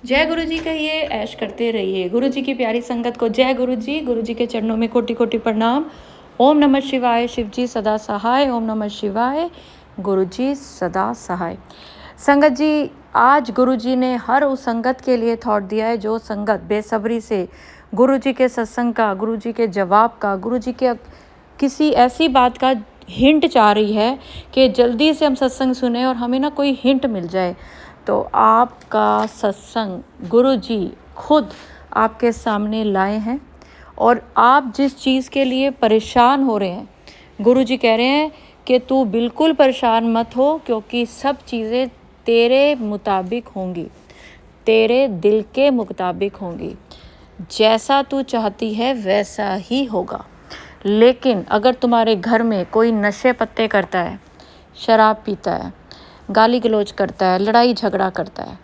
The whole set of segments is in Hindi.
जय गुरु जी कहिए, ऐश करते रहिए। गुरु जी की प्यारी संगत को जय गुरु जी के चरणों में कोटि कोटि प्रणाम। ओम नमः शिवाय, शिव जी सदा सहाय। ओम नमः शिवाय, गुरु जी सदा सहाय। संगत जी, आज गुरु जी ने हर उस संगत के लिए थॉट दिया है जो संगत बेसब्री से गुरु जी के सत्संग का, गुरु जी के जवाब का, गुरु जी के किसी ऐसी बात का हिंट चाह रही है कि जल्दी से हम सत्संग सुने और हमें ना कोई हिंट मिल जाए। तो आपका सत्संग गुरु जी खुद आपके सामने लाए हैं और आप जिस चीज़ के लिए परेशान हो रहे हैं, गुरु जी कह रहे हैं कि तू बिल्कुल परेशान मत हो, क्योंकि सब चीज़ें तेरे मुताबिक होंगी, तेरे दिल के मुताबिक होंगी। जैसा तू चाहती है वैसा ही होगा। लेकिन अगर तुम्हारे घर में कोई नशे पत्ते करता है, शराब पीता है, गाली गलौज करता है, लड़ाई झगड़ा करता है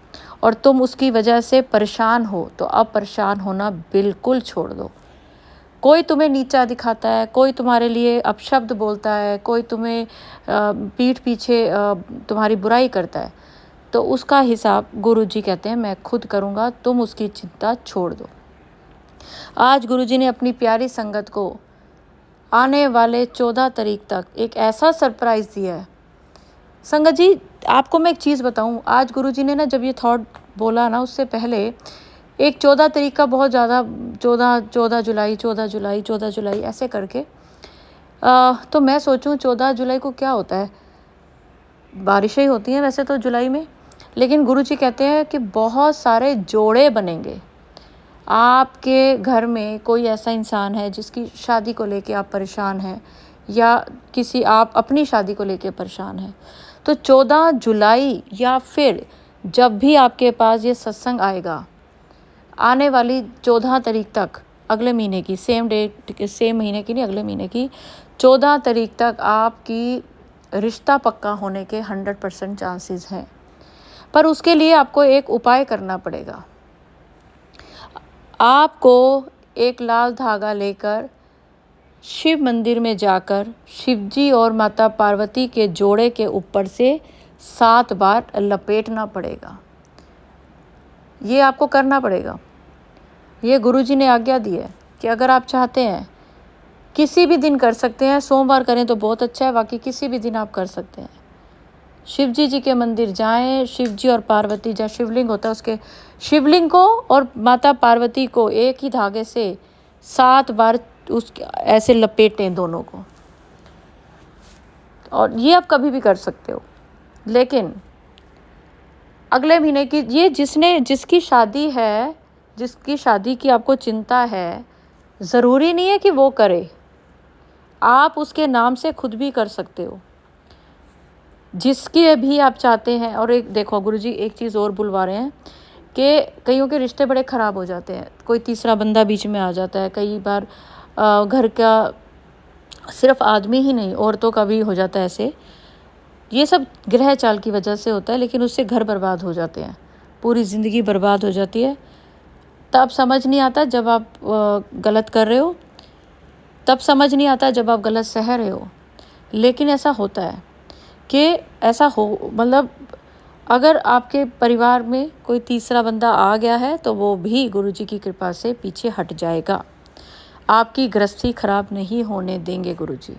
और तुम उसकी वजह से परेशान हो, तो अब परेशान होना बिल्कुल छोड़ दो। कोई तुम्हें नीचा दिखाता है, कोई तुम्हारे लिए अपशब्द बोलता है, कोई तुम्हें पीठ पीछे तुम्हारी बुराई करता है, तो उसका हिसाब गुरु जी कहते हैं मैं खुद करूँगा, तुम उसकी चिंता छोड़ दो। आज गुरु जी ने अपनी प्यारी संगत को आने वाले 14 तारीख तक एक ऐसा सरप्राइज़ दिया है। संगत जी, आपको मैं एक चीज़ बताऊं, आज गुरुजी ने ना जब ये थॉट बोला ना, उससे पहले एक 14 तारीख का बहुत ज़्यादा 14 जुलाई ऐसे करके तो मैं सोचूं 14 जुलाई को क्या होता है, बारिशें होती हैं वैसे तो जुलाई में, लेकिन गुरुजी कहते हैं कि बहुत सारे जोड़े बनेंगे। आपके घर में कोई ऐसा इंसान है जिसकी शादी को लेके आप परेशान हैं, या आप अपनी शादी को लेके परेशान हैं, तो 14 जुलाई या फिर जब भी आपके पास ये सत्संग आएगा, आने वाली 14 तारीख तक, अगले महीने की सेम महीने की नहीं, अगले महीने की 14 तारीख तक आपकी रिश्ता पक्का होने के 100% चांसेस हैं। पर उसके लिए आपको एक उपाय करना पड़ेगा। आपको एक लाल धागा लेकर शिव मंदिर में जाकर शिवजी और माता पार्वती के जोड़े के ऊपर से 7 बार लपेटना पड़ेगा। ये आपको करना पड़ेगा। ये गुरुजी ने आज्ञा दी है कि अगर आप चाहते हैं, किसी भी दिन कर सकते हैं, सोमवार करें तो बहुत अच्छा है, बाकी किसी भी दिन आप कर सकते हैं। शिवजी जी के मंदिर जाएं, शिवजी और पार्वती, जहाँ शिवलिंग होता है उसके शिवलिंग को और माता पार्वती को एक ही धागे से 7 बार ऐसे लपेटें दोनों को। और ये आप कभी भी कर सकते हो, लेकिन अगले महीने की ये जिसकी शादी की आपको चिंता है, ज़रूरी नहीं है कि वो करे, आप उसके नाम से खुद भी कर सकते हो, जिसकी भी आप चाहते हैं। और एक देखो गुरुजी एक चीज़ और बुलवा रहे हैं कि कईयों के रिश्ते बड़े ख़राब हो जाते हैं, कोई तीसरा बंदा बीच में आ जाता है। कई बार घर का सिर्फ आदमी ही नहीं, औरतों का भी हो जाता है ऐसे। ये सब ग्रह चाल की वजह से होता है, लेकिन उससे घर बर्बाद हो जाते हैं, पूरी ज़िंदगी बर्बाद हो जाती है। तब समझ नहीं आता जब आप गलत कर रहे हो, तब समझ नहीं आता जब आप गलत सह रहे हो। लेकिन ऐसा होता है कि ऐसा हो, मतलब अगर आपके परिवार में कोई तीसरा बंदा आ गया है तो वो भी गुरुजी की कृपा से पीछे हट जाएगा। आपकी गृहस्थी खराब नहीं होने देंगे गुरुजी,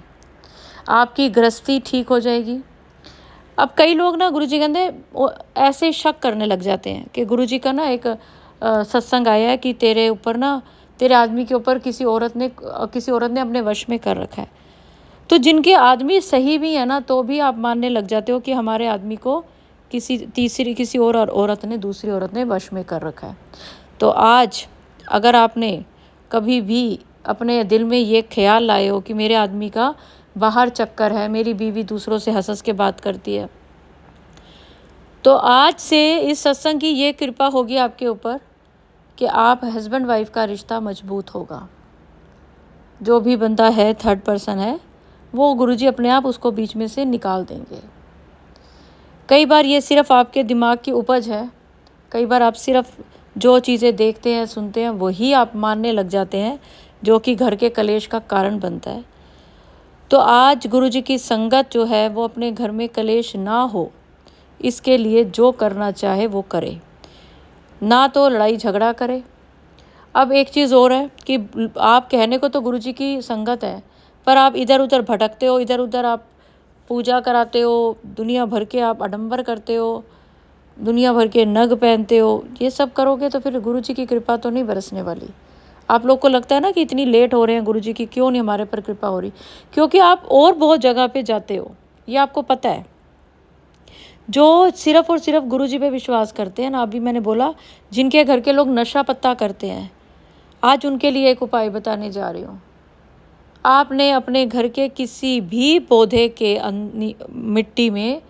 आपकी गृहस्थी ठीक हो जाएगी। अब कई लोग ना गुरुजी कहते ऐसे शक करने लग जाते हैं कि गुरुजी का ना एक सत्संग आया है कि तेरे ऊपर ना, तेरे आदमी के ऊपर किसी औरत ने अपने वश में कर रखा है। तो जिनके आदमी सही भी है ना, तो भी आप मानने लग जाते हो कि हमारे आदमी को किसी और औरत ने, दूसरी औरत ने वश में कर रखा है। तो आज अगर आपने कभी भी अपने दिल में ये ख्याल लाए हो कि मेरे आदमी का बाहर चक्कर है, मेरी बीवी दूसरों से हंस के बात करती है, तो आज से इस सत्संग की ये कृपा होगी आपके ऊपर कि आप हस्बैंड वाइफ का रिश्ता मजबूत होगा। जो भी बंदा है, थर्ड पर्सन है, वो गुरुजी अपने आप उसको बीच में से निकाल देंगे। कई बार ये सिर्फ आपके दिमाग की उपज है, कई बार आप सिर्फ जो चीज़ें देखते हैं, सुनते हैं, वही आप मानने लग जाते हैं, जो कि घर के कलेश का कारण बनता है। तो आज गुरुजी की संगत जो है वो अपने घर में कलेश ना हो, इसके लिए जो करना चाहे वो करे। ना तो लड़ाई झगड़ा करे। अब एक चीज़ और है कि आप कहने को तो गुरुजी की संगत है, पर आप इधर उधर भटकते हो, इधर उधर आप पूजा कराते हो, दुनिया भर के आप आडंबर करते हो, दुनिया भर के नग पहनते हो। ये सब करोगे तो फिर गुरुजी की कृपा तो नहीं बरसने वाली। आप लोग को लगता है ना कि इतनी लेट हो रहे हैं गुरुजी की, क्यों नहीं हमारे पर कृपा हो रही? क्योंकि आप और बहुत जगह पे जाते हो, ये आपको पता है। जो सिर्फ और सिर्फ गुरुजी पे विश्वास करते हैं ना, अभी मैंने बोला जिनके घर के लोग नशा पत्ता करते हैं, आज उनके लिए एक उपाय बताने जा रही हूँ। आपने अपने घर के किसी भी पौधे के मिट्टी में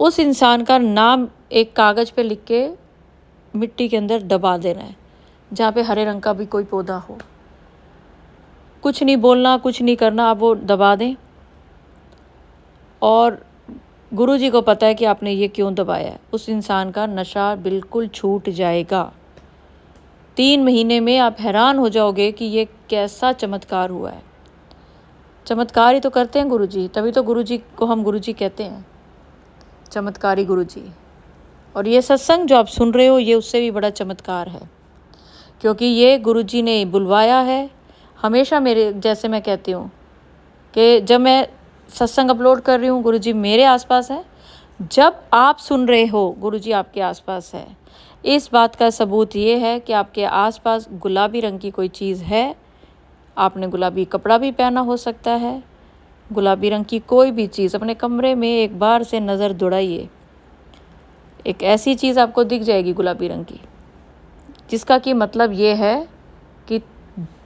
उस इंसान का नाम एक कागज़ पे लिख के मिट्टी के अंदर दबा देना है, जहाँ पे हरे रंग का भी कोई पौधा हो। कुछ नहीं बोलना, कुछ नहीं करना, आप वो दबा दें। और गुरुजी को पता है कि आपने ये क्यों दबाया है। उस इंसान का नशा बिल्कुल छूट जाएगा। 3 महीने में आप हैरान हो जाओगे कि ये कैसा चमत्कार हुआ है। चमत्कार ही तो करते हैं गुरुजी, तभी तो गुरुजी को हम गुरुजी कहते हैं, चमत्कारी गुरुजी। और ये सत्संग जो आप सुन रहे हो, ये उससे भी बड़ा चमत्कार है, क्योंकि ये गुरुजी ने बुलवाया है। हमेशा मेरे, जैसे मैं कहती हूँ कि जब मैं सत्संग अपलोड कर रही हूँ, गुरुजी मेरे आसपास है। जब आप सुन रहे हो, गुरुजी आपके आसपास है। इस बात का सबूत ये है कि आपके आसपास गुलाबी रंग की कोई चीज़ है। आपने गुलाबी कपड़ा भी पहना हो सकता है। गुलाबी रंग की कोई भी चीज़ अपने कमरे में एक बार से नज़र दौड़ाइए, एक ऐसी चीज़ आपको दिख जाएगी गुलाबी रंग की, जिसका कि मतलब ये है कि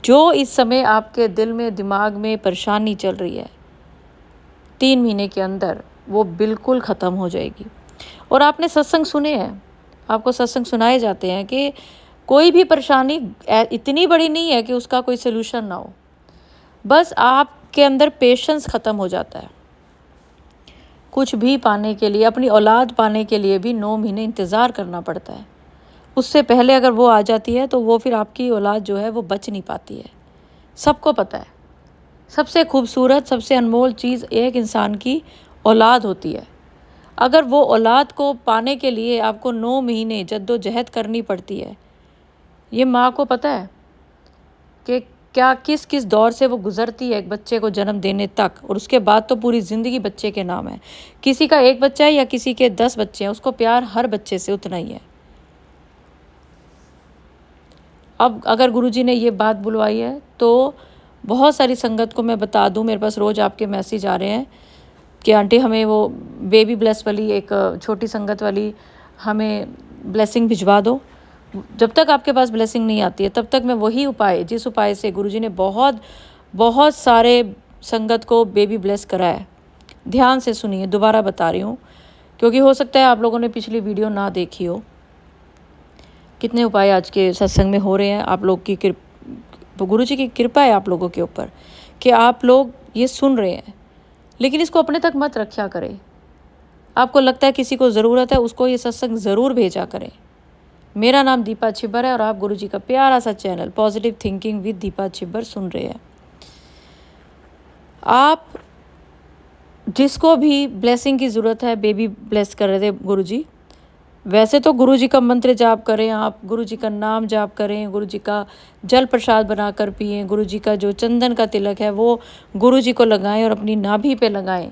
जो इस समय आपके दिल में, दिमाग में परेशानी चल रही है, 3 महीने के अंदर वो बिल्कुल ख़त्म हो जाएगी। और आपने सत्संग सुने हैं, आपको सत्संग सुनाए जाते हैं कि कोई भी परेशानी इतनी बड़ी नहीं है कि उसका कोई सलूशन ना हो। बस आपके अंदर पेशेंस ख़त्म हो जाता है। कुछ भी पाने के लिए, अपनी औलाद पाने के लिए भी 9 महीने इंतज़ार करना पड़ता है। उससे पहले अगर वो आ जाती है तो वो फिर आपकी औलाद जो है वो बच नहीं पाती है। सबको पता है, सबसे खूबसूरत, सबसे अनमोल चीज़ एक इंसान की औलाद होती है। अगर वो औलाद को पाने के लिए आपको 9 महीने जद्दोजहद करनी पड़ती है, ये माँ को पता है कि क्या किस किस दौर से वो गुज़रती है एक बच्चे को जन्म देने तक। और उसके बाद तो पूरी ज़िंदगी बच्चे के नाम है। किसी का 1 बच्चा है या किसी के 10 बच्चे हैं, उसको प्यार हर बच्चे से उतना ही है। अब अगर गुरुजी ने ये बात बुलवाई है तो बहुत सारी संगत को मैं बता दूं, मेरे पास रोज़ आपके मैसेज आ रहे हैं कि आंटी हमें वो बेबी ब्लेस वाली एक छोटी संगत वाली हमें ब्लेसिंग भिजवा दो। जब तक आपके पास ब्लेसिंग नहीं आती है, तब तक मैं वही उपाय, जिस उपाय से गुरुजी ने बहुत बहुत सारे संगत को बेबी ब्लेस कराया, ध्यान से सुनिए, दोबारा बता रही हूँ, क्योंकि हो सकता है आप लोगों ने पिछली वीडियो ना देखी हो। कितने उपाय आज के सत्संग में हो रहे हैं। आप लोग की तो गुरुजी की कृपा है आप लोगों के ऊपर कि आप लोग ये सुन रहे हैं, लेकिन इसको अपने तक मत रखा करें। आपको लगता है किसी को ज़रूरत है, उसको ये सत्संग ज़रूर भेजा करें। मेरा नाम दीपा छिब्बर है और आप गुरुजी का प्यारा सा channel positive thinking with Deepa Chhibber सुन रहे हैं। आप जिसको भी ब्लेसिंग की ज़रूरत है, बेबी ब्लेस कर रहे थे गुरुजी, वैसे तो गुरुजी का मंत्र जाप करें, आप गुरुजी का नाम जाप करें, गुरुजी का जल प्रसाद बनाकर पिएं, गुरुजी का जो चंदन का तिलक है वो गुरुजी को लगाएं और अपनी नाभि पे लगाएं,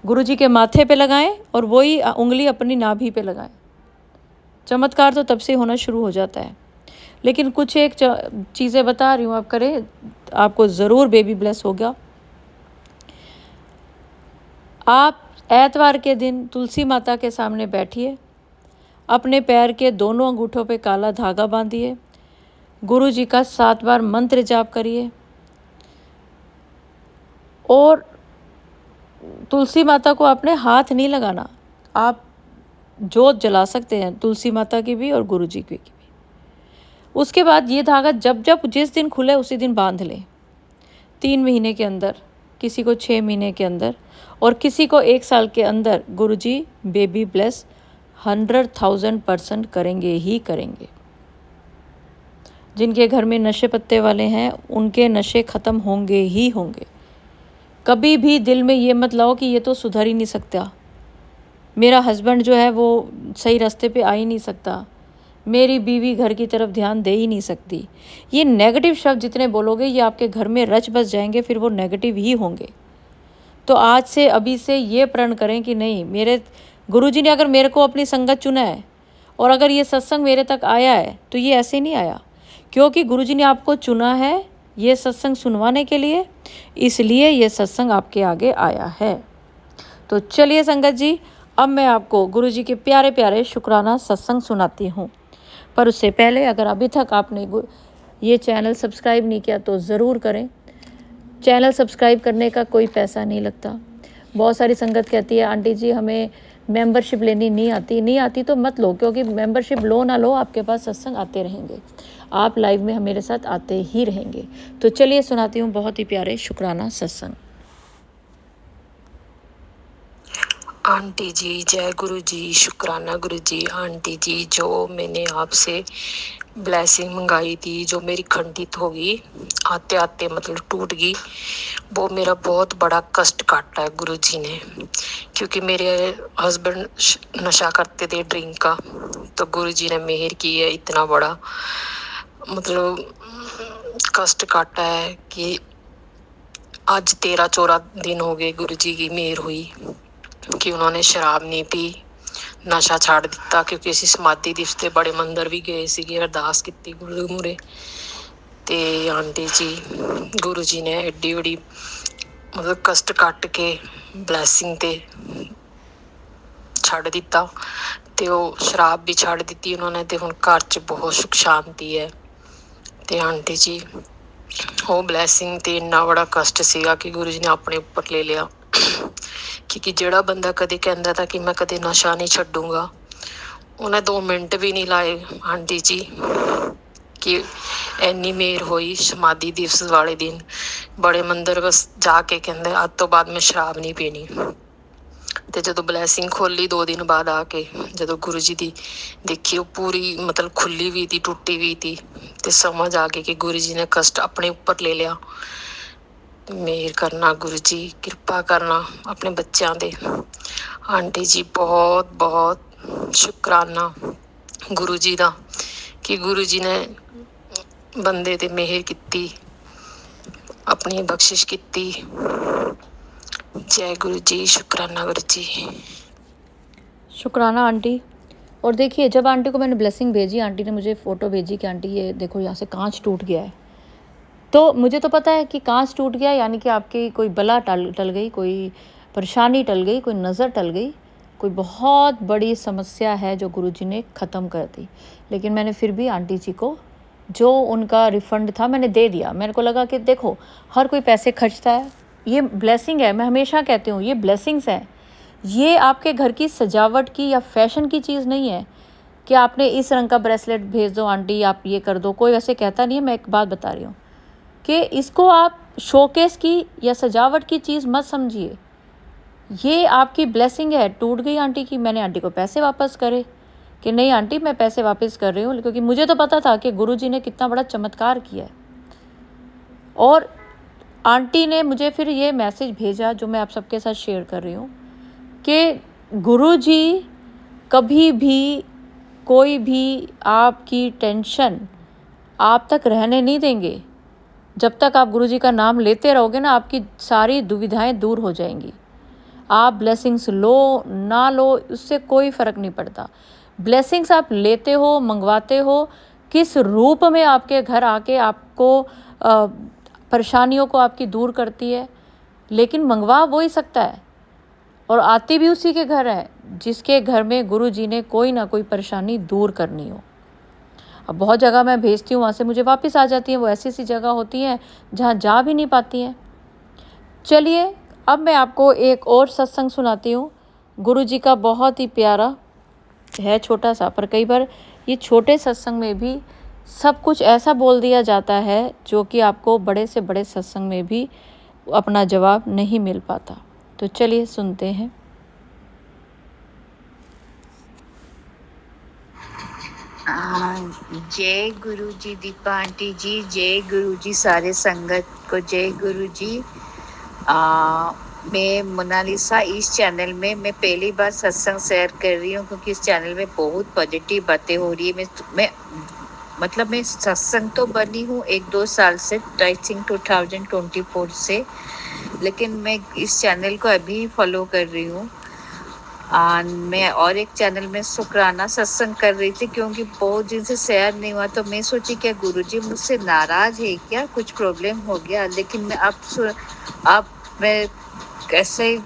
गुरुजी के माथे पे लगाएं और वही उंगली अपनी नाभि पे लगाएं। चमत्कार तो तब से होना शुरू हो जाता है। लेकिन कुछ एक चीज़ें बता रही हूँ, आप करें, आपको ज़रूर बेबी ब्लेस होगा। आप एतवार के दिन तुलसी माता के सामने बैठिए, अपने पैर के दोनों अंगूठों पे काला धागा बांधिए, गुरुजी का 7 बार मंत्र जाप करिए और तुलसी माता को आपने हाथ नहीं लगाना। आप जोत जला सकते हैं तुलसी माता की भी और गुरुजी की भी। उसके बाद ये धागा जब जब जिस दिन खुले उसी दिन बांध लें। 3 महीने के अंदर, किसी को 6 महीने के अंदर और किसी को 1 साल के अंदर गुरुजी बेबी ब्लेस 100,000% करेंगे ही करेंगे। जिनके घर में नशे पत्ते वाले हैं उनके नशे ख़त्म होंगे ही होंगे। कभी भी दिल में ये मत लाओ कि ये तो सुधर ही नहीं सकता, मेरा हस्बैंड जो है वो सही रास्ते पे आ ही नहीं सकता, मेरी बीवी घर की तरफ ध्यान दे ही नहीं सकती। ये नेगेटिव शब्द जितने बोलोगे ये आपके घर में रच बस जाएंगे, फिर वो नेगेटिव ही होंगे। तो आज से अभी से ये प्रण करें कि नहीं, मेरे गुरुजी ने अगर मेरे को अपनी संगत चुना है और अगर ये सत्संग मेरे तक आया है तो ये ऐसे नहीं आया, क्योंकि गुरुजी ने आपको चुना है ये सत्संग सुनवाने के लिए, इसलिए ये सत्संग आपके आगे आया है। तो चलिए संगत जी, अब मैं आपको गुरुजी के प्यारे प्यारे शुक्राना सत्संग सुनाती हूँ। पर उससे पहले अगर अभी तक आपने ये चैनल सब्सक्राइब नहीं किया तो ज़रूर करें। चैनल सब्सक्राइब करने का कोई पैसा नहीं लगता। बहुत सारी संगत कहती है आंटी जी हमें मेंबरशिप लेनी नहीं आती तो मत लो, क्योंकि मेंबरशिप लो ना लो आपके पास सत्संग आते रहेंगे, आप लाइव में मेरे साथ आते ही रहेंगे। तो चलिए सुनाती हूँ बहुत ही प्यारे शुक्राना सत्संग। आंटी जी जय गुरु जी, शुक्राना गुरु जी। आंटी जी जो मैंने आपसे ब्लेसिंग मंगाई थी, जो मेरी खंडित होगी आते आते मतलब टूट गई, वो मेरा बहुत बड़ा कष्ट काटा है गुरु जी ने। क्योंकि मेरे हस्बैंड नशा करते थे, ड्रिंक का, तो गुरु जी ने मेहर की है, इतना बड़ा मतलब कष्ट काटा है कि आज 13-14 दिन हो गए गुरु जी की मेहर हुई कि उन्होंने शराब नहीं पी, नशा छाड़ दिता। क्योंकि ਅਸੀਂ समाधि दिवस ਤੇ बड़े मंदिर भी गए ਸੀਗੇ, अरदास ਕੀਤੀ गुरु ਮੂਹਰੇ। ਤੇ आंटी जी गुरु जी ने एड्डी बड़ी मतलब कष्ट ਕੱਟ के ब्लैसिंग ਤੇ ਛੱਡ ਦਿੱਤਾ ਤੇ ਉਹ ਸ਼ਰਾਬ ਵੀ ਛੱਡ ਦਿੱਤੀ ਉਹਨਾਂ ਨੇ ਤੇ ਹੁਣ ਘਰ 'ਚ ਬਹੁਤ ਸੁਖ ਸ਼ਾਂਤੀ ਹੈ। ਤੇ आंटी जी ਉਹ ब्लैसिंग ਤੇ ਇੰਨਾ ਬੜਾ ਕਸ਼ਟ ਸੀਗਾ ਕਿ ਗੁਰੂ ਜੀ ਨੇ ਆਪਣੇ ਉੱਪਰ ਲੈ ਲਿਆ। क्योंकि ਜਿਹੜਾ ਬੰਦਾ ਕਦੇ ਕਹਿੰਦਾ था कि मैं कदे नशा नहीं ਛੱਡੂੰਗਾ, ਉਹਨੇ 2 ਮਿੰਟ भी नहीं ਲਾਏ आंटी जी कि ਇੰਨੀ ਮੇਰ ਹੋਈ। समाधि दिवस ਵਾਲੇ दिन बड़े मंदिर बस ਜਾ ਕੇ ਕਹਿੰਦੇ ਅੱਜ ਤੋਂ ਬਾਅਦ ਮੈਂ ਸ਼ਰਾਬ ਨਹੀਂ ਪੀਣੀ। ਤੇ ਜਦੋਂ ਬਲੈਸਿੰਗ ਖੋਲੀ 2 ਦਿਨ ਬਾਅਦ ਆ ਕੇ ਜਦੋਂ ਗੁਰੂ ਜੀ ਦੀ ਦੇਖੀ ਉਹ ਪੂਰੀ ਮਤਲਬ ਖੁੱਲੀ ਵੀ थी, टूटी भी थी, ਤੇ समझ आ गई कि गुरु जी ने कष्ट अपने ऊपर ले लिया। मेहर करना गुरु जी, कृपा करना अपने बच्चों दे। आंटी जी बहुत बहुत शुक्राना गुरु जी का कि गुरु जी ने बंदे ते मेहर की, अपनी बख्शिश की। जय गुरु जी, शुक्राना गुरु जी। शुक्राना आंटी। और देखिए जब आंटी को मैंने ब्लेसिंग भेजी, आंटी ने मुझे फ़ोटो भेजी कि आंटी ये देखो यहाँ से कांच टूट गया है। तो मुझे तो पता है कि कांच टूट गया यानी कि आपकी कोई बला टल गई, कोई परेशानी टल गई, कोई नज़र टल गई, कोई बहुत बड़ी समस्या है जो गुरुजी ने ख़त्म कर दी। लेकिन मैंने फिर भी आंटी जी को जो उनका रिफ़ंड था मैंने दे दिया। मेरे को लगा कि देखो हर कोई पैसे खर्चता है, ये ब्लेसिंग है। मैं हमेशा कहती हूँ ये ब्लेसिंग्स है, ये आपके घर की सजावट की या फैशन की चीज़ नहीं है कि आपने इस रंग का ब्रेसलेट भेज दो आंटी, आप ये कर दो। कोई वैसे कहता नहीं है। मैं एक बात बता रही हूँ कि इसको आप शोकेस की या सजावट की चीज़ मत समझिए। ये आपकी ब्लेसिंग है। टूट गई आंटी की, मैंने आंटी को पैसे वापस करे कि नहीं आंटी मैं पैसे वापस कर रही हूँ, क्योंकि मुझे तो पता था कि गुरुजी ने कितना बड़ा चमत्कार किया है। और आंटी ने मुझे फिर ये मैसेज भेजा जो मैं आप सबके साथ शेयर कर रही हूँ कि गुरुजी कभी भी कोई भी आपकी टेंशन आप तक रहने नहीं देंगे। जब तक आप गुरुजी का नाम लेते रहोगे ना, आपकी सारी दुविधाएं दूर हो जाएंगी। आप ब्लेसिंग्स लो ना लो उससे कोई फ़र्क नहीं पड़ता। ब्लेसिंग्स आप लेते हो, मंगवाते हो, किस रूप में आपके घर आके आपको परेशानियों को आपकी दूर करती है, लेकिन मंगवा वो ही सकता है और आती भी उसी के घर है जिसके घर में गुरुजी ने कोई ना कोई परेशानी दूर करनी हो। अब बहुत जगह मैं भेजती हूँ, वहाँ से मुझे वापस आ जाती हैं। वो ऐसी सी जगह होती हैं जहाँ जा भी नहीं पाती हैं। चलिए अब मैं आपको एक और सत्संग सुनाती हूँ। गुरुजी का बहुत ही प्यारा है, छोटा सा, पर कई बार ये छोटे सत्संग में भी सब कुछ ऐसा बोल दिया जाता है जो कि आपको बड़े से बड़े सत्संग में भी अपना जवाब नहीं मिल पाता। तो चलिए सुनते हैं। जय गुरु जी दीपा आंटी जी, जय गुरु जी सारे संगत को, जय गुरु जी। मैं मोनालिसा इस चैनल में मैं पहली बार सत्संग शेयर कर रही हूँ, क्योंकि इस चैनल में बहुत पॉजिटिव बातें हो रही है। मैं सत्संग तो बनी हूँ 1-2 साल से, आई थिंक 2024 से, लेकिन मैं इस चैनल को अभी फॉलो कर रही हूँ। मैं और एक चैनल में शुक्राना सत्संग कर रही थी, क्योंकि बहुत दिन से शेयर नहीं हुआ, तो मैं सोची क्या गुरुजी मुझसे नाराज है क्या, कुछ प्रॉब्लम हो गया। लेकिन अब मैं कैसे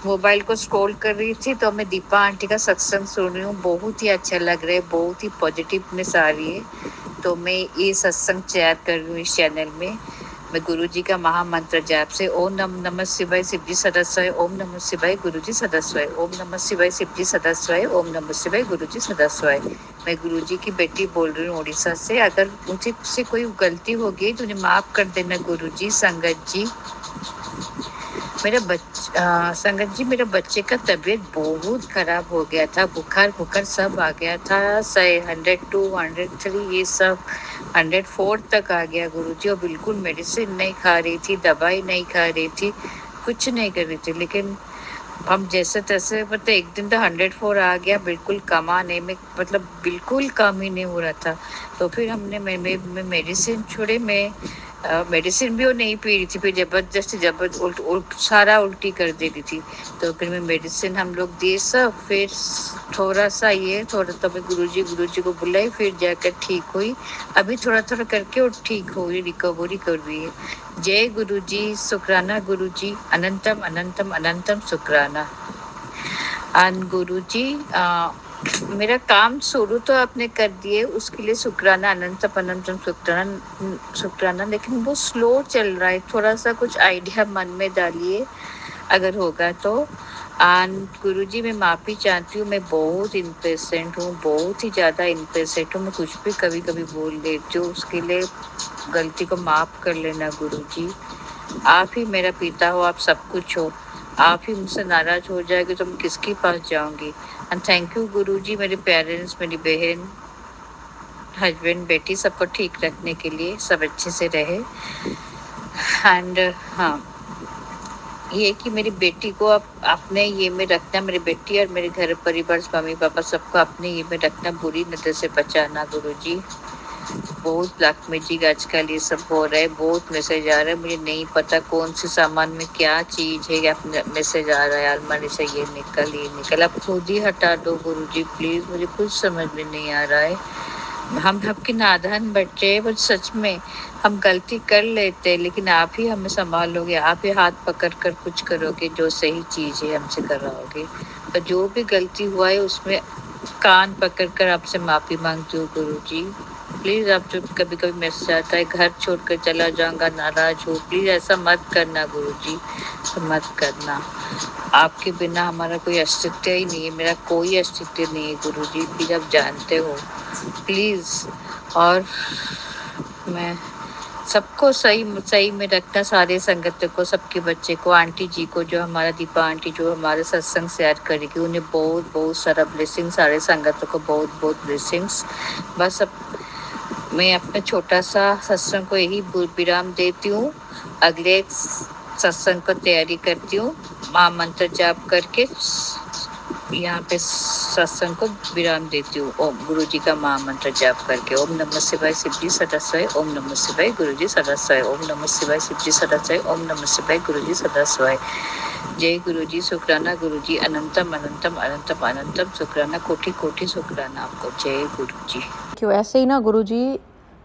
मोबाइल को स्क्रॉल कर रही थी, तो मैं दीपा आंटी का सत्संग सुन रही हूँ। बहुत ही अच्छा लग रहा है, बहुत ही पॉजिटिवनेस आ रही है। तो मैं ये सत्संग शेयर कर रही हूँ इस चैनल में। मैं गुरु जी का महामंत्र जाप से ओम नमः शिवाय शिवजी सदस्वाय, ओम नमः शिवाय गुरुजी सदस्वाय, ओम नमः शिवाय शिवजी सदस्वाय, ओम नमः शिवाय गुरुजी सदस्वाय। मैं गुरु जी की बेटी बोल रही हूँ उड़ीसा से। अगर मुझसे कोई गलती हो गई तो उन्हें माफ कर देना गुरु जी। संगत जी, संगत जी, मेरे बच्चे का तबीयत बहुत खराब हो गया था, बुखार सब आ गया था। 102, 103, ये सब 104 तक आ गया गुरुजी। और बिल्कुल मेडिसिन नहीं खा रही थी, दवाई नहीं खा रही थी, कुछ नहीं कर रही थी। लेकिन हम जैसे तैसे एक दिन तो 104 आ गया, बिल्कुल कमाने में, बिल्कुल कम ही नहीं हो रहा था। तो फिर हमने मैं मेडिसिन छोड़े। मैं मेडिसिन भी वो नहीं पी रही थी, फिर जबरदस्ती सारा उल्टी कर दे रही थी। तो फिर मैं मेडिसिन हम लोग दिए सब, फिर थोड़ा तो मैं गुरुजी को बुलाई, फिर जाकर ठीक हुई। अभी थोड़ा थोड़ा करके वो ठीक हो रही, रिकवरी कर रही है। जय गुरुजी, शुक्राना गुरुजी, अनंतम अनंतम अनंतम शुक्राना। गुरुजी, मेरा काम शुरू तो आपने कर दिए, उसके लिए शुक्राना, अनंतम अनंतम शुक्राना। लेकिन वो स्लो चल रहा है, थोड़ा सा कुछ आइडिया मन में डालिए अगर होगा तो। गुरुजी, मैं माफ़ी चाहती हूँ, मैं बहुत इम्पेशेंट हूँ, बहुत ही ज़्यादा इम्पेशेंट हूँ। मैं कुछ भी कभी कभी बोल देती हूँ, उसके लिए गलती को माफ़ कर लेना गुरुजी। आप ही मेरा पिता हो, आप सब कुछ हो। आप ही मुझसे नाराज हो जाएगी तो मैं किसके पास जाऊंगी। एंड थैंक यू गुरुजी, मेरे पेरेंट्स, मेरी बहन, हस्बैंड, बेटी, सबको ठीक रखने के लिए, सब अच्छे से रहे। एंड हाँ, ये कि मेरी बेटी को आप अपने ये में रखना, मेरी बेटी और मेरे घर परिवार, मम्मी पापा, सबको अपने ये में रखना, बुरी नजर से बचाना गुरुजी। बहुत ब्लैक मैजिक आजकल ये सब हो रहा है, बहुत मैसेज आ रहा है, मुझे नहीं पता कौन सी सामान में क्या चीज़ है, या मैसेज आ रहा है अलमारी से ये निकल, आप खुद ही हटा दो गुरुजी प्लीज़, मुझे कुछ समझ में नहीं आ रहा है। हम आपके नादान बच्चे हैं, बट सच में हम गलती कर लेते हैं, लेकिन आप ही हमें संभालोगे, आप ही हाथ पकड़ कर कुछ करोगे, जो सही चीज़ है हमसे कराओगे। और जो भी गलती हुआ है उसमें कान पकड़ कर आपसे माफ़ी मांगती हूँ गुरुजी। प्लीज़, आप जो कभी कभी मैसेज आता है घर छोड़कर चला जाऊंगा, नाराज हो, प्लीज़ ऐसा मत करना गुरुजी, मत करना। आपके बिना हमारा कोई अस्तित्व ही नहीं है, मेरा कोई अस्तित्व नहीं है गुरुजी, प्लीज़ आप जानते हो, प्लीज़। और मैं सबको सही में रखना, सारे संगत को, सबके बच्चे को, आंटी जी को, जो हमारा दीपा आंटी जो हमारे सत्संग शेयर करेगी, उन्हें बहुत बहुत सारा ब्लेसिंग, सारे संगतों को बहुत बहुत ब्लेसिंग्स। बस अब मैं अपना छोटा सा सत्संग को यही विराम देती हूँ। अगले सत्संग को तैयारी करती हूँ, महामंत्र जाप करके यहाँ पे सत्संग को विराम देती हूँ। ओम गुरु जी का महामंत्र जाप करके, ओम नमः शिवाय शिवजी सदस्वाय, ओम नमः शिवाय गुरु जी सदस्वाय, ओम नमः शिवाय शिवजी सदस्वाय, ओम नमः शिवाय गुरु जी सदस्वाय। जय गुरु जी, शुक्राना गुरु जी, अनंतम अनंतम अनंतम अनंतम शुक्राना, कोटि कोटि शुक्राना आपको। जय गुरु जी। क्यों ऐसे ही ना गुरु जी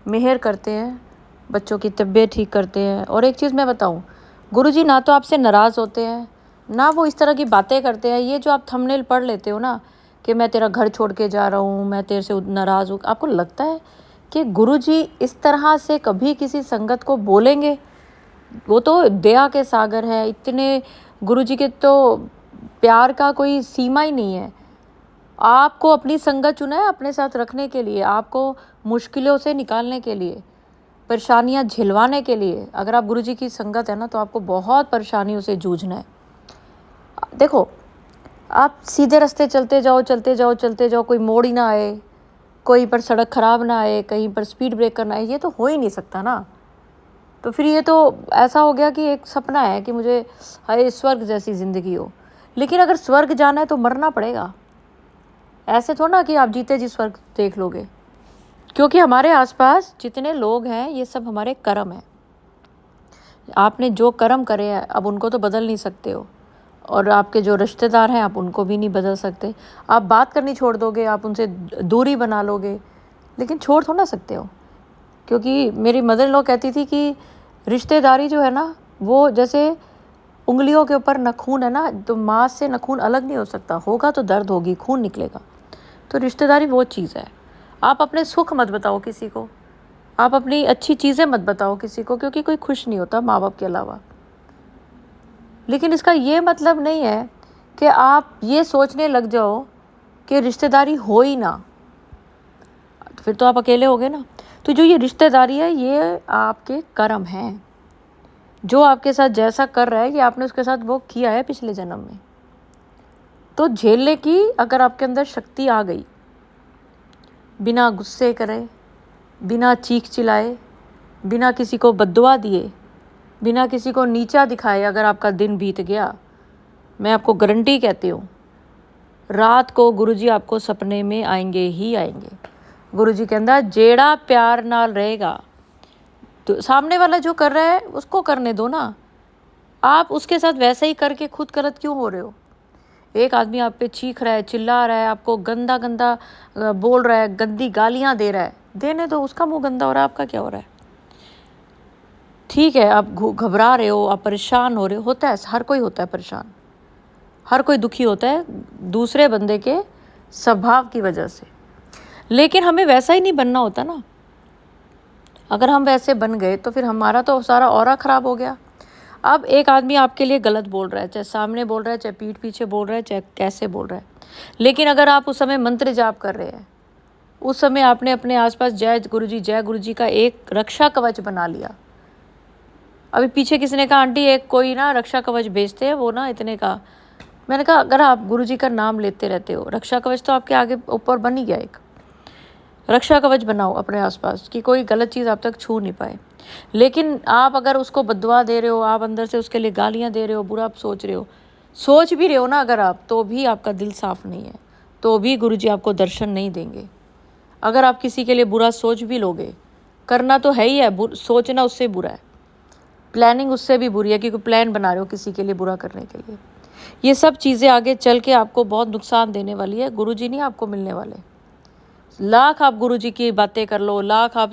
मेहर करते हैं, बच्चों की तबीयत ठीक करते हैं। और एक चीज़ मैं बताऊं, गुरु जी ना तो आपसे नाराज़ होते हैं, ना वो इस तरह की बातें करते हैं। ये जो आप थंबनेल पढ़ लेते हो ना कि मैं तेरा घर छोड़ के जा रहा हूँ, मैं तेरे से नाराज़ हूँ, आपको लगता है कि गुरु जी इस तरह से कभी किसी संगत को बोलेंगे? वो तो दया के सागर है, इतने गुरु जी के तो प्यार का कोई सीमा ही नहीं है। आपको अपनी संगत चुना है अपने साथ रखने के लिए, आपको मुश्किलों से निकालने के लिए, परेशानियां झिलवाने के लिए। अगर आप गुरुजी की संगत है ना तो आपको बहुत परेशानियों से जूझना है। देखो, आप सीधे रास्ते चलते जाओ, कोई मोड़ ही ना आए, कोई पर सड़क खराब ना आए, कहीं पर स्पीड ब्रेकर ना आए, ये तो हो ही नहीं सकता ना। तो फिर ये तो ऐसा हो गया कि एक सपना है कि मुझे हाय स्वर्ग जैसी ज़िंदगी हो। लेकिन अगर स्वर्ग जाना है तो मरना पड़ेगा। ऐसे थोड़ा ना कि आप जीते जी स्वर्ग देख लोगे, क्योंकि हमारे आसपास जितने लोग हैं ये सब हमारे कर्म हैं। आपने जो कर्म करे हैं अब उनको तो बदल नहीं सकते हो, और आपके जो रिश्तेदार हैं आप उनको भी नहीं बदल सकते। आप बात करनी छोड़ दोगे, आप उनसे दूरी बना लोगे, लेकिन छोड़ थोड़ा ना सकते हो। क्योंकि मेरी मदर इन लॉ कहती थी कि रिश्तेदारी जो है ना वो जैसे उंगलियों के ऊपर नाखून है ना, तो मांस से नाखून अलग नहीं हो सकता, होगा तो दर्द होगी, खून निकलेगा। तो रिश्तेदारी वो चीज़ है। आप अपने सुख मत बताओ किसी को, आप अपनी अच्छी चीज़ें मत बताओ किसी को, क्योंकि कोई खुश नहीं होता माँ बाप के अलावा। लेकिन इसका ये मतलब नहीं है कि आप ये सोचने लग जाओ कि रिश्तेदारी हो ही ना, फिर तो आप अकेले होगे ना। तो जो ये रिश्तेदारी है ये आपके कर्म हैं। जो आपके साथ जैसा कर रहा है ये आपने उसके साथ वो किया है पिछले जन्म में। तो झेलने की अगर आपके अंदर शक्ति आ गई, बिना गुस्से करे, बिना चीख चिल्लाए, बिना किसी को बद्दुआ दिए, बिना किसी को नीचा दिखाए, अगर आपका दिन बीत गया, मैं आपको गारंटी कहती हूँ रात को गुरुजी आपको सपने में आएंगे ही आएंगे। गुरुजी के अंदर जेड़ा प्यार नाल रहेगा, तो सामने वाला जो कर रहा है उसको करने दो ना। आप उसके साथ वैसे ही करके खुद गलत क्यों हो रहे हो? एक आदमी आप पे चीख रहा है, चिल्ला रहा है, आपको गंदा गंदा बोल रहा है, गंदी गालियाँ दे रहा है, देने दो, उसका मुंह गंदा हो रहा है, आपका क्या हो रहा है? ठीक है, आप घबरा रहे हो, आप परेशान हो रहे हो, होता है, हर कोई होता है परेशान, हर कोई दुखी होता है दूसरे बंदे के स्वभाव की वजह से। लेकिन हमें वैसा ही नहीं बनना होता ना। अगर हम वैसे बन गए तो फिर हमारा तो सारा ऑरा ख़राब हो गया। अब एक आदमी आपके लिए गलत बोल रहा है, चाहे सामने बोल रहा है, चाहे पीठ पीछे बोल रहा है, चाहे कैसे बोल रहा है, लेकिन अगर आप उस समय मंत्र जाप कर रहे हैं, उस समय आपने अपने आसपास जय गुरुजी का एक रक्षा कवच बना लिया। अभी पीछे किसी ने कहा आंटी एक कोई ना रक्षा कवच बेचते हैं, वो ना इतने का। मैंने कहा अगर आप गुरुजी का नाम लेते रहते हो, रक्षा कवच तो आपके आगे ऊपर बन ही गया। एक रक्षा कवच बनाओ अपने आसपास कि कोई गलत चीज़ आप तक छू नहीं पाए। लेकिन आप अगर उसको बद्दुआ दे रहे हो, आप अंदर से उसके लिए गालियाँ दे रहे हो, बुरा सोच रहे हो, सोच भी रहे हो ना अगर आप, तो भी आपका दिल साफ़ नहीं है, तो भी गुरुजी आपको दर्शन नहीं देंगे। अगर आप किसी के लिए बुरा सोच भी लोगे, करना तो है ही है, सोचना उससे बुरा है, प्लानिंग उससे भी बुरी है, क्योंकि प्लान बना रहे हो किसी के लिए बुरा करने के लिए। ये सब चीज़ें आगे चल के आपको बहुत नुकसान देने वाली है। गुरुजी नहीं आपको मिलने वाले। लाख आप गुरुजी की बातें कर लो, लाख आप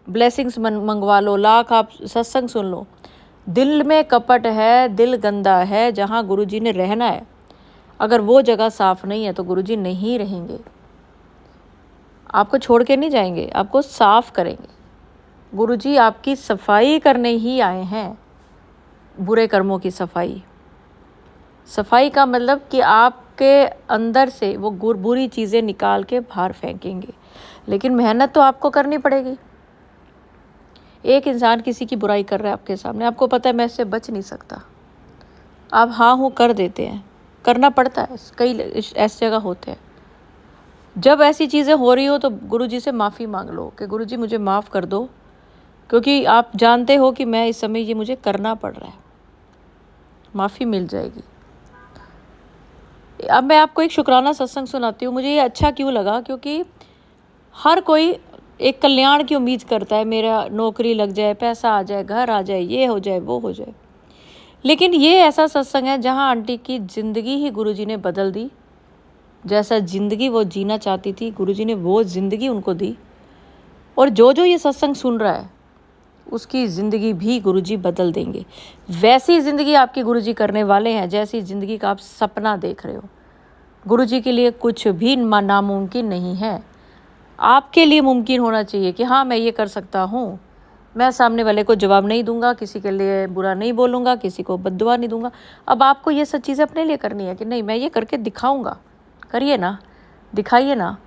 ब्लेसिंग्स मंगवा लो, लाख आप सत्संग सुन लो, दिल में कपट है, दिल गंदा है, जहाँ गुरुजी ने रहना है अगर वो जगह साफ़ नहीं है तो गुरुजी नहीं रहेंगे। आपको छोड़ के नहीं जाएंगे, आपको साफ़ करेंगे। गुरुजी आपकी सफाई करने ही आए हैं, बुरे कर्मों की सफाई। सफाई का मतलब कि आपके अंदर से वो बुरी चीज़ें निकाल के बाहर फेंकेंगे, लेकिन मेहनत तो आपको करनी पड़ेगी। एक इंसान किसी की बुराई कर रहा है आपके सामने, आपको पता है मैं इससे बच नहीं सकता, आप हाँ हूँ कर देते हैं, करना पड़ता है, कई ऐसी जगह होते हैं। जब ऐसी चीज़ें हो रही हो तो गुरुजी से माफ़ी मांग लो कि गुरुजी मुझे माफ़ कर दो, क्योंकि आप जानते हो कि मैं इस समय ये मुझे करना पड़ रहा है, माफ़ी मिल जाएगी। अब मैं आपको एक शुक्राना सत्संग सुनाती हूँ। मुझे ये अच्छा क्यों लगा, क्योंकि हर कोई एक कल्याण की उम्मीद करता है, मेरा नौकरी लग जाए, पैसा आ जाए, घर आ जाए, ये हो जाए, वो हो जाए। लेकिन ये ऐसा सत्संग है जहाँ आंटी की ज़िंदगी ही गुरुजी ने बदल दी। जैसा ज़िंदगी वो जीना चाहती थी गुरुजी ने वो ज़िंदगी उनको दी, और जो जो ये सत्संग सुन रहा है उसकी ज़िंदगी भी गुरुजी बदल देंगे। वैसी ज़िंदगी आपकी गुरुजी करने वाले हैं जैसी ज़िंदगी का आप सपना देख रहे हो। गुरुजी के लिए कुछ भी नामुमकिन नहीं है। आपके लिए मुमकिन होना चाहिए कि हाँ मैं ये कर सकता हूँ, मैं सामने वाले को जवाब नहीं दूंगा, किसी के लिए बुरा नहीं बोलूँगा, किसी को बद्दुआ नहीं दूंगा। अब आपको ये सब चीज़ें अपने लिए करनी है कि नहीं मैं ये करके दिखाऊँगा। करिए ना, दिखाइए ना,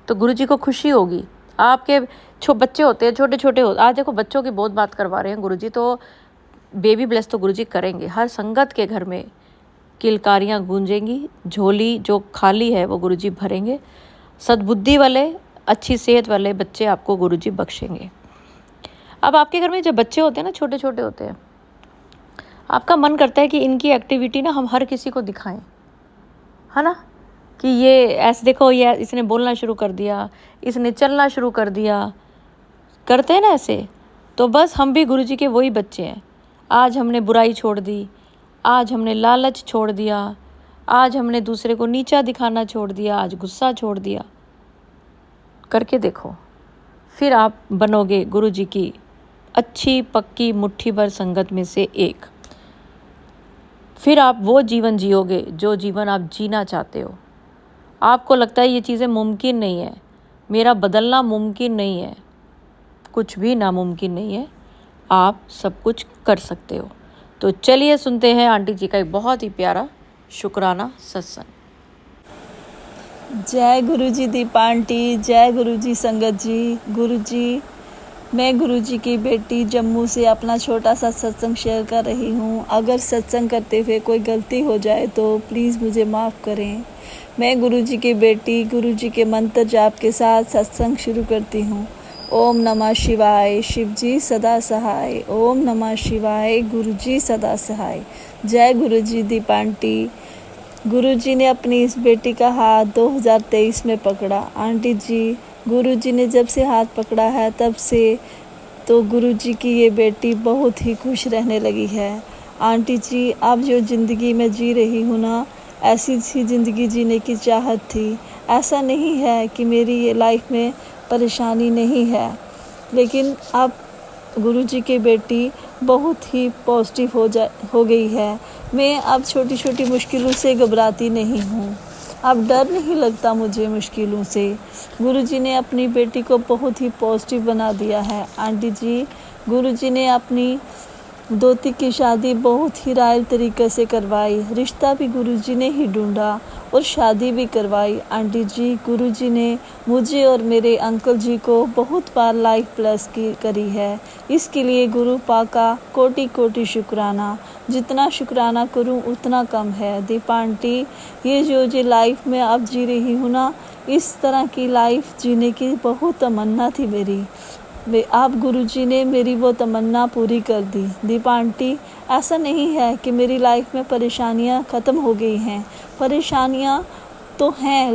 तो गुरुजी को खुशी होगी। आपके बच्चे होते हैं छोटे छोटे आज देखो बच्चों की बहुत बात करवा रहे हैं गुरुजी, तो बेबी ब्लेस तो गुरुजी करेंगे। हर संगत के घर में किलकारियाँ गूंजेंगी, झोली जो खाली है वो गुरुजी भरेंगे। सद्बुद्धि वाले, अच्छी सेहत वाले बच्चे आपको गुरुजी बख्शेंगे। अब आपके घर में जब बच्चे होते हैं ना, छोटे छोटे होते हैं, आपका मन करता है कि इनकी एक्टिविटी ना हम हर किसी को दिखाएं, है ना, कि ये ऐसे देखो, ये इसने बोलना शुरू कर दिया, इसने चलना शुरू कर दिया, करते हैं ना ऐसे। तो बस हम भी गुरुजी के वही बच्चे हैं। आज हमने बुराई छोड़ दी, आज हमने लालच छोड़ दिया, आज हमने दूसरे को नीचा दिखाना छोड़ दिया, आज गुस्सा छोड़ दिया। करके देखो, फिर आप बनोगे गुरुजी की अच्छी पक्की मुट्ठी भर संगत में से एक। फिर आप वो जीवन जियोगे जो जीवन आप जीना चाहते हो। आपको लगता है ये चीज़ें मुमकिन नहीं है, मेरा बदलना मुमकिन नहीं है, कुछ भी नामुमकिन नहीं है, आप सब कुछ कर सकते हो। तो चलिए सुनते हैं आंटी जी का एक बहुत ही प्यारा शुक्राना सत्संग। जय गुरुजी दीपा आंटी, जय गुरुजी संगत जी। गुरुजी, मैं गुरुजी की बेटी जम्मू से अपना छोटा सा सत्संग शेयर कर रही हूँ। अगर सत्संग करते हुए कोई गलती हो जाए तो प्लीज़ मुझे माफ़ करें। मैं गुरुजी की बेटी गुरुजी के मंत्र जाप के साथ सत्संग शुरू करती हूँ। ओम नमः शिवाय, शिवजी सदा सहाय। ओम नमः शिवाय, गुरुजी सदा सहाय। जय गुरुजी दीपा आंटी। गुरुजी ने अपनी इस बेटी का हाथ 2023 में पकड़ा। आंटी जी, गुरुजी ने जब से हाथ पकड़ा है तब से तो गुरुजी की ये बेटी बहुत ही खुश रहने लगी है। आंटी जी, अब जो ज़िंदगी में जी रही हूँ ना, ऐसी सी ज़िंदगी जीने की चाहत थी। ऐसा नहीं है कि मेरी ये लाइफ में परेशानी नहीं है, लेकिन अब गुरुजी की बेटी बहुत ही पॉजिटिव हो गई है। मैं अब छोटी छोटी मुश्किलों से घबराती नहीं हूँ, अब डर नहीं लगता मुझे मुश्किलों से। गुरुजी ने अपनी बेटी को बहुत ही पॉजिटिव बना दिया है। आंटी जी, गुरुजी ने अपनी दोती की शादी बहुत ही रायल तरीके से करवाई। रिश्ता भी गुरुजी ने ही ढूंढा और शादी भी करवाई। आंटी जी, गुरुजी ने मुझे और मेरे अंकल जी को बहुत बार लाइफ प्लस करी है। इसके लिए गुरु पा का कोटि कोटि शुक्राना। जितना शुक्राना करूं उतना कम है। दीपा आंटी, ये जो लाइफ में अब जी रही हूँ ना, इस तरह की लाइफ जीने की बहुत तमन्ना थी मेरी। आप गुरुजी ने मेरी वो तमन्ना पूरी कर दी। दीपा आंटी, ऐसा नहीं है कि मेरी लाइफ में परेशानियां ख़त्म हो गई हैं। परेशानियां तो हैं,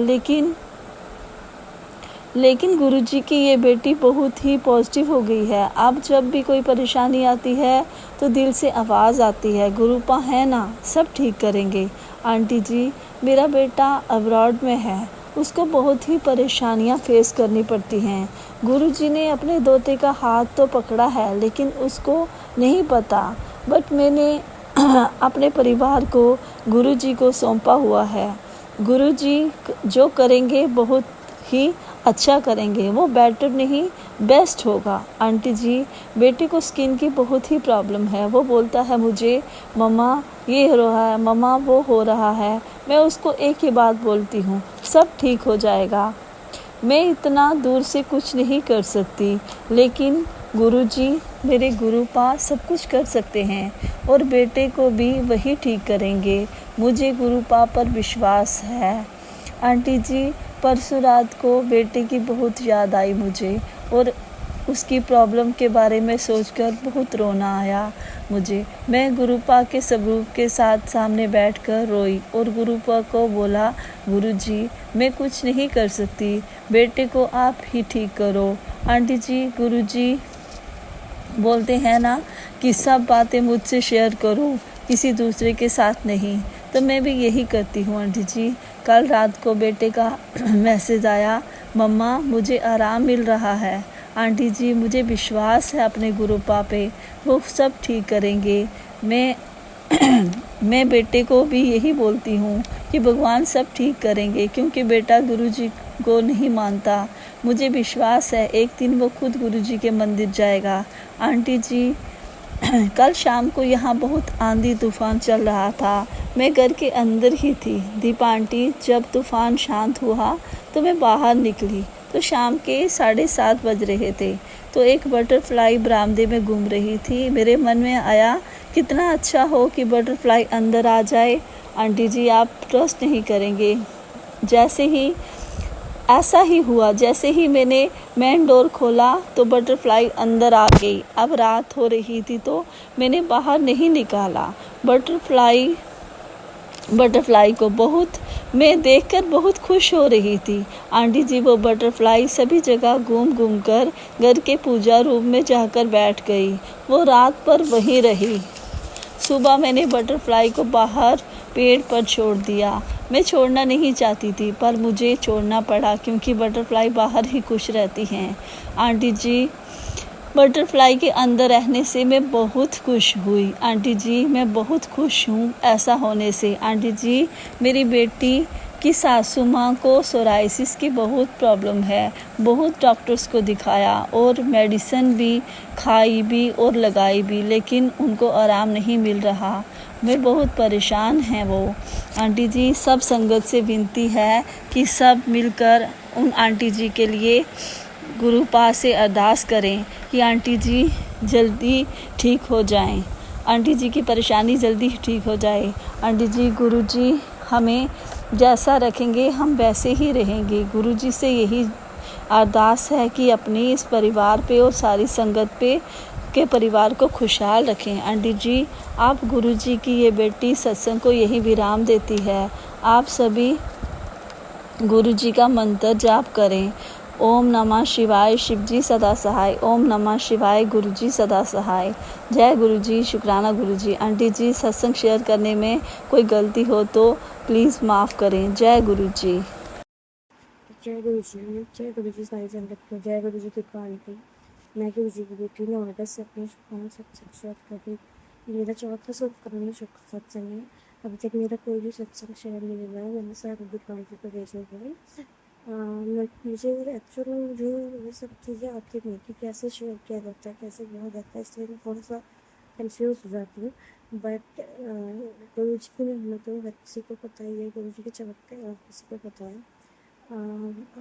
लेकिन गुरुजी की ये बेटी बहुत ही पॉजिटिव हो गई है। अब जब भी कोई परेशानी आती है तो दिल से आवाज़ आती है, गुरुपा है ना, सब ठीक करेंगे। आंटी जी, मेरा बेटा अब्रॉड में है, उसको बहुत ही परेशानियां फेस करनी पड़ती हैं। गुरुजी ने अपने दोते का हाथ तो पकड़ा है, लेकिन उसको नहीं पता, बट मैंने अपने परिवार को गुरुजी को सौंपा हुआ है। गुरुजी जो करेंगे बहुत ही अच्छा करेंगे, वो बेटर नहीं बेस्ट होगा। आंटी जी, बेटे को स्किन की बहुत ही प्रॉब्लम है। वो बोलता है मुझे, मम्मा ये हो रहा है, मम्मा वो हो रहा है। मैं उसको एक ही बात बोलती हूँ, सब ठीक हो जाएगा। मैं इतना दूर से कुछ नहीं कर सकती, लेकिन गुरुजी, मेरे गुरुपा सब कुछ कर सकते हैं और बेटे को भी वही ठीक करेंगे। मुझे गुरुपा पर विश्वास है। आंटी जी, परसों रात को बेटे की बहुत याद आई मुझे और उसकी प्रॉब्लम के बारे में सोचकर बहुत रोना आया मुझे। मैं गुरुपा के स्वरूप के साथ सामने बैठकर रोई और गुरुपा को बोला, गुरुजी, मैं कुछ नहीं कर सकती, बेटे को आप ही ठीक करो। आंटी जी, गुरुजी बोलते हैं ना कि सब बातें मुझसे शेयर करो, किसी दूसरे के साथ नहीं, तो मैं भी यही करती हूँ। आंटी जी, कल रात को बेटे का मैसेज आया, मम्मा मुझे आराम मिल रहा है। आंटी जी, मुझे विश्वास है अपने गुरुपा पे, वो सब ठीक करेंगे। मैं बेटे को भी यही बोलती हूँ कि भगवान सब ठीक करेंगे, क्योंकि बेटा गुरुजी को नहीं मानता। मुझे विश्वास है एक दिन वो खुद गुरुजी के मंदिर जाएगा। आंटी जी, कल शाम को यहाँ बहुत आंधी तूफान चल रहा था, मैं घर के अंदर ही थी। दीपा आंटी, जब तूफान शांत हुआ तो मैं बाहर निकली तो शाम के 7:30 बज रहे थे, तो एक बटरफ्लाई बरामदे में घूम रही थी। मेरे मन में आया कितना अच्छा हो कि बटरफ्लाई अंदर आ जाए। आंटी जी, आप ट्रस्ट नहीं करेंगे, जैसे ही ऐसा ही हुआ, जैसे ही मैंने मेन डोर खोला तो बटरफ्लाई अंदर आ गई। अब रात हो रही थी तो मैंने बाहर नहीं निकाला। बटरफ्लाई को मैं देखकर बहुत खुश हो रही थी। आंटी जी वो बटरफ्लाई सभी जगह घूम घूम कर घर के पूजा रूम में जाकर बैठ गई। वो रात भर वहीं रही। सुबह मैंने बटरफ्लाई को बाहर पेड़ पर छोड़ दिया। मैं छोड़ना नहीं चाहती थी पर मुझे छोड़ना पड़ा क्योंकि बटरफ्लाई बाहर ही खुश रहती हैं। आंटी जी बटरफ्लाई के अंदर रहने से मैं बहुत खुश हुई। आंटी जी मैं बहुत खुश हूँ ऐसा होने से। आंटी जी मेरी बेटी की सासू माँ को सोराइसिस की बहुत प्रॉब्लम है। बहुत डॉक्टर्स को दिखाया और मेडिसिन भी खाई भी और लगाई भी, लेकिन उनको आराम नहीं मिल रहा। मैं बहुत परेशान हैं वो। आंटी जी सब संगत से विनती है कि सब मिलकर उन आंटी जी के लिए गुरु पास से अरदास करें कि आंटी जी जल्दी ठीक हो जाएं। आंटी जी की परेशानी जल्दी ठीक हो जाए। आंटी जी गुरु जी हमें जैसा रखेंगे हम वैसे ही रहेंगे। गुरु जी से यही अरदास है कि अपने इस परिवार पे और सारी संगत पे के परिवार को खुशहाल रखें। आंटी जी आप गुरु जी की ये बेटी सत्संग को यही विराम देती है। आप सभी गुरु जी का मंत्र जाप करें। ओम नमः शिवाय शिवजी सदा सहाय। ओम नमः शिवाय गुरुजी सदा सहाय। जय गुरुजी। शुक्राना गुरुजी। आंटी जी सत्संग शेयर करने में कोई गलती हो तो प्लीज़ माफ़ करें। जय गुरुजी। जय गुरु जी सारी संगत को जय गुरु जी की क्रांति। मैं गुरु जी की बेटी ने ऑर्डर से अपने शुभकामना सत्संग कर दी। मेरा चौथा शुभकामना सत्संग है। अभी तक मेरा कोई भी सत्संग शेयर नहीं हुआ है। मैंने सारी क्रांति को भेजे हुए। मुझे एक्चुअली मुझे ये सब चीज़ें आती नहीं कि कैसे शेयर किया जाता है, कैसे किया जाता है, इसलिए मैं थोड़ा सा कंफ्यूज हो जाती हूँ। बट गुरु जी की मेहनत तो हर किसी को पता ही है, गुरु जी के चमत्कार हर किसी को पता है।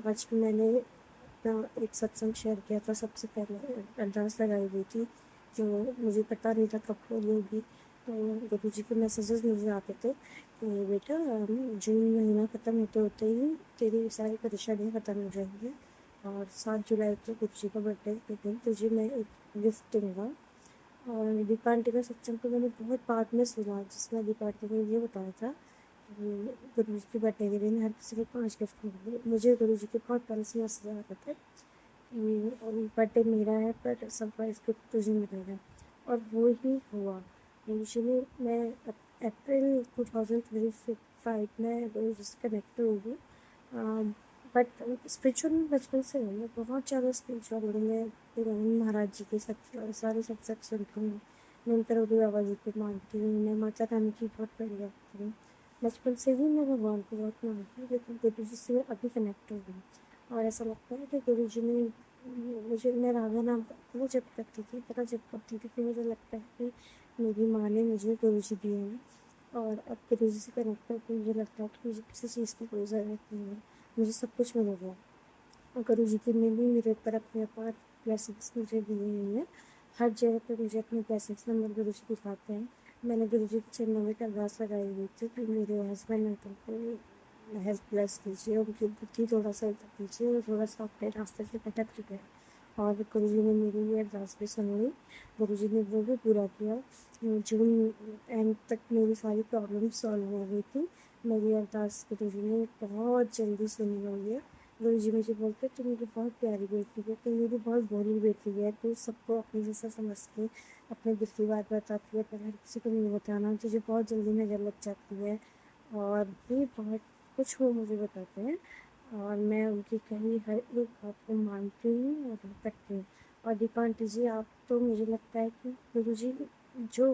आज मैंने अपना एक सत्संग शेयर किया था। सबसे पहले अरदास लगाई हुई थी जो मुझे पता नहीं था कब पूरी होगी। तो गुरु जी के मैसेजेस मुझे आते थे कि बेटा जून महीना ख़त्म होते होते ही तेरी सारी परेशानियाँ ख़त्म हो जाएंगी और 7 जुलाई को गुरु जी का बर्थडे के दिन तुझे मैं एक गिफ्ट दूँगा। और दीपा आंटी का सत्संग तो मैंने बहुत बाद में सुना, जिसमें दीपा आंटी ने ये बताया था गुरु जी के बर्थडे के दिन हर किसी को 5 गिफ्ट मिलेंगे। मुझे गुरु जी के बहुत पहले से मैसेज आते थे कि बर्थडे मेरा है पर सरप्राइज गिफ्ट तुझे मिलेगा, और वो ही हुआ। यूजुअली मैं अप्रैल 2025 में गुरु जी से कनेक्ट हुई। बट स्पिरिचुअल बचपन से हूँ, मैं बहुत ज़्यादा स्पिरिचुअल हूँ। मैं पुराने महाराज जी के सारे सत्संग सुनती हूँ। मैं करोड़ी बाबा जी को मानती हूँ। मैं माता रानी की बहुत बड़ी भक्त हूँ। बचपन से ही मैं भगवान को बहुत मानती हूँ, लेकिन गुरु जी से मैं अभी कनेक्ट हो गई। और ऐसा लगता है कि गुरु जी ने मैं राधा नाम का जब करती थी, इतना जब करती थी कि मुझे लगता है कि मेरी माँ ने मुझे गुरु जी दिए हैं। और अब गुरु जी से कनेक्ट करके मुझे लगता है कि मुझे किसी चीज़ की कोई ज़रूरत नहीं है, मुझे सब कुछ मिल गया। और गुरु जी की ने भी मेरे ऊपर अपने अपार ब्लेसिंग्स मुझे दिए हुई हैं। हर जगह पे मुझे अपने ब्लेसिंग्स नंबर गुरु जी दिखाते हैं। मैंने गुरु जी के चरणों में अरदास लगाई हुई थी कि मेरे हस्बैंड अंकल को हेल्थ ब्लेस कीजिए, उनकी बुद्धि थोड़ा सा दीजिए और थोड़ा सा अपने रास्ते से भटक चुके हैं। और गुरु जी ने मेरी ये अरदास भी सुन ली। गुरु जी ने वो भी पूरा किया। जून एंड तक मेरी सारी प्रॉब्लम सॉल्व हो गई थी। मेरी अरदास गुरु जी ने बहुत जल्दी सुनी हुई है। गुरु जी मुझे बोलते तू मेरी बहुत प्यारी बेटी है, तू मेरी बहुत भोली बेटी है, तू सबको अपने जैसा समझ के अपने दिल की बात बताती है, पर हर किसी को नहीं बताना, तुझे बहुत जल्दी नज़र लग जाती है। और भी बहुत कुछ वो मुझे बताते हैं और मैं उनकी कही हर एक बात को मानती हूँ और करती हूँ। और दीपा आंटी जी आप तो मुझे लगता है कि गुरु जी जो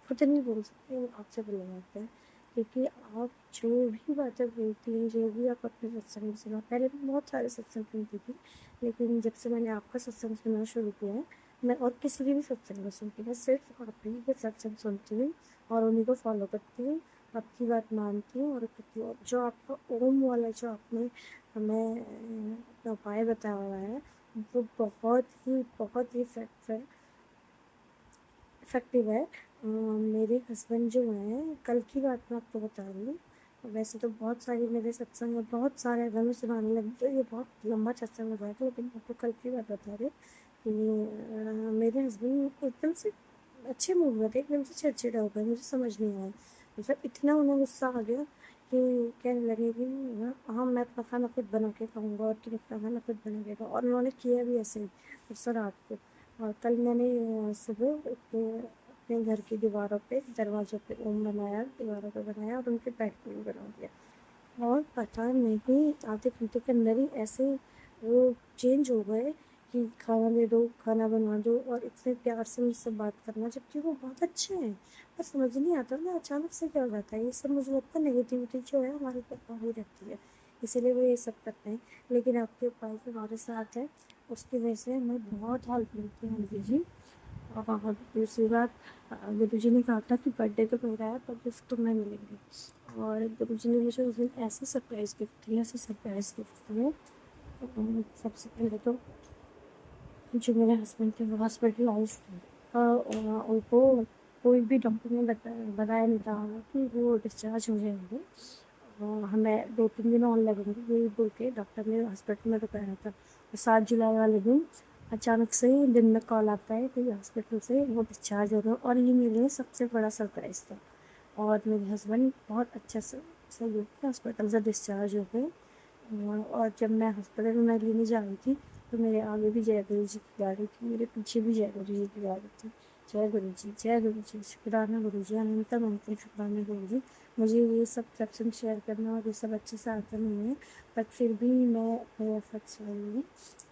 खुद नहीं बोल सकते वो आपसे बुलवाते हैं, क्योंकि आप जो भी बातें बोलती हैं, जो भी आप अपने सत्संग में सुना, पहले मैं बहुत सारे सत्संग सुनती थी, लेकिन जब से मैंने आपका सत्संग सुनना शुरू किया है मैं और किसी की भी सत्संग में सुनती हूँ, मैं सिर्फ आप ही के सत्संग सुनती हूँ और उन्हीं को फॉलो करती हूँ, आपकी बात मानती हूँ और करती हूँ। जो आपका ओम वाला जो आपने हमें अपना उपाय बताया हुआ है वो बहुत ही इफ़ेक्टिव है। मेरे हस्बैंड जो हैं, कल की बात मैं आपको बता रही हूँ। वैसे तो बहुत सारे मेरे सत्संग में बहुत सारे अगर मैं सुनाने लगी तो ये बहुत लंबा सत्संग हो जाएगा, लेकिन आपको कल की बात बता रही कि मेरे हस्बैंड एकदम से अच्छे मूड में थे, एकदम से चिड़चिड़े हो गए, मुझे समझ नहीं आया। मतलब इतना उन्हें गुस्सा आ गया कि कहने लगे कि हाँ मैं अपना खाना खुद बना के खाऊंगा और तुम अपना खाना खुद बनाएगा। और उन्होंने किया भी ऐसे ही परसों रात को। और कल मैंने सुबह अपने घर की दीवारों पे, दरवाजों पे ओम बनाया, दीवारों पे बनाया और उनके बेड पे भी बना दिया। और पता नहीं आधे घंटे के अंदर ही ऐसे वो चेंज हो गए कि खाना दे दो, खाना बना दो, और इतने प्यार से मुझसे बात करना, जबकि वो बहुत अच्छे हैं। पर समझ नहीं आता ना अचानक से क्या हो जाता है। ये सब मुझे लगता है नेगेटिविटी जो है हमारे ऊपर हावी रहती है, इसीलिए वो ये सब करते हैं। लेकिन आपके उपाय जो हमारे साथ है उसकी वजह से हमें बहुत हेल्प मिलती है आंटी जी। और दूसरी बात, गुरु जी ने कहा था कि बर्थडे तो मेरा है पर गिफ्ट तुम्हें मिलेंगे। और गुरु जी ने मुझे उस दिन ऐसे सरप्राइज़ गिफ्ट दिया, ऐसे सरप्राइज़ गिफ्ट दिए। सबसे पहले तो जो मेरे हस्बैंड थे वो हॉस्पिटलाइज थे, उनको कोई भी डॉक्टर ने बताया नहीं था कि वो डिस्चार्ज हो जाएंगे। हमें 2-3 दिन और लगेंगे यही बोल के डॉक्टर ने हॉस्पिटल में बताया था। और 7 जुलाई वाले दिन अचानक से दिन में कॉल आता है कि हॉस्पिटल से वो डिस्चार्ज हो रहे हैं, और ये मेरे लिए सबसे बड़ा सरप्राइज़ था। और मेरे हस्बैंड बहुत अच्छे से सही हॉस्पिटल से डिस्चार्ज हो गए। और जब मैं हॉस्पिटल में लेने जा रही थी तो मेरे आगे भी जय गुरु जी की गाड़ी थी, मेरे पीछे भी जय गुरु जी की गाड़ी थी। जय गुरु जी, जय गुरु जी, शुक्राना गुरु जी, अनंतम अनंतम शुक्राना गुरु जी। मुझे ये सब सत्संग शेयर करना और ये सब अच्छे से आता नहीं है, पर फिर भी मैं अपने एफर्ट्स करूँगी,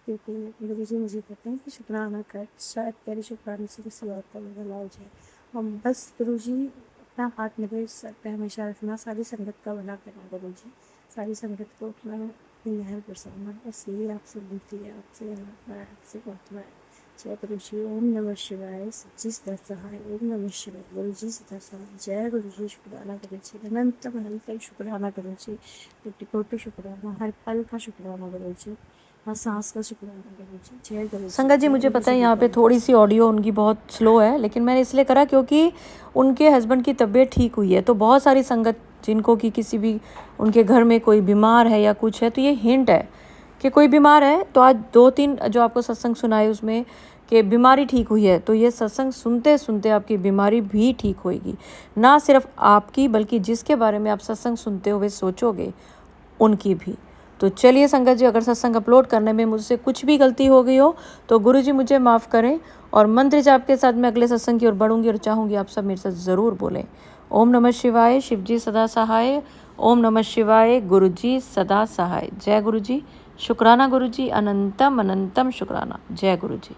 क्योंकि गुरु जी मुझे कहते हैं कि शुक्राना कर, शायद तेरे शुक्राने से किसी और का भला हो जाए। और बस गुरु जी अपना हाथ मेरे सर पे हमेशा रखना, सारी संगत का भला करना गुरु जी, सारी संगत को अपना मेहर बरसाना, बस यही आपसे विनती है, आपसे आपसे प्रार्थना है। जय गुरु जी, ओम नमः शिवाय, सच्ची सदा सहाय, ओम नमः शिवाय, गुरु जी सदा सहाय। जय गुरु जी, शुक्राना गुरु जी, अनंतम अनंतम शुक्राना गुरु जी, कोटि कोटि शुक्राना, हर पल का शुक्राना गुरु जी, हर सांस का शुक्राना गुरु जी। जय गुरु जी। संगत जी, जय मुझे गुरु पता है जी यहाँ पे की थोड़ी सी ऑडियो उनकी बहुत स्लो है, लेकिन मैंने इसलिए करा क्योंकि उनके हस्बैंड की तबीयत ठीक हुई है। तो बहुत सारी संगत जिनको कि किसी भी उनके घर में कोई बीमार है या कुछ है, तो ये हिंट है कि कोई बीमार है। तो आज 2-3 जो आपको सत्संग सुनाए उसमें कि बीमारी ठीक हुई है, तो ये सत्संग सुनते सुनते आपकी बीमारी भी ठीक होएगी। ना सिर्फ आपकी, बल्कि जिसके बारे में आप सत्संग सुनते हुए सोचोगे उनकी भी। तो चलिए संगत जी, अगर सत्संग अपलोड करने में मुझसे कुछ भी गलती हो गई हो तो गुरु जी मुझे माफ़ करें। और मंत्र जाप के साथ मैं अगले सत्संग की ओर बढ़ूंगी और चाहूँगी आप सब मेरे साथ ज़रूर बोलें। ओम नमः शिवाय, शिव जी सदा सहाय। ओम नमः शिवाय, गुरु जी सदा सहाय। जय गुरु जी, शुक्राना गुरु जी, अनंतम अनंतम शुक्राना। जय गुरु जी।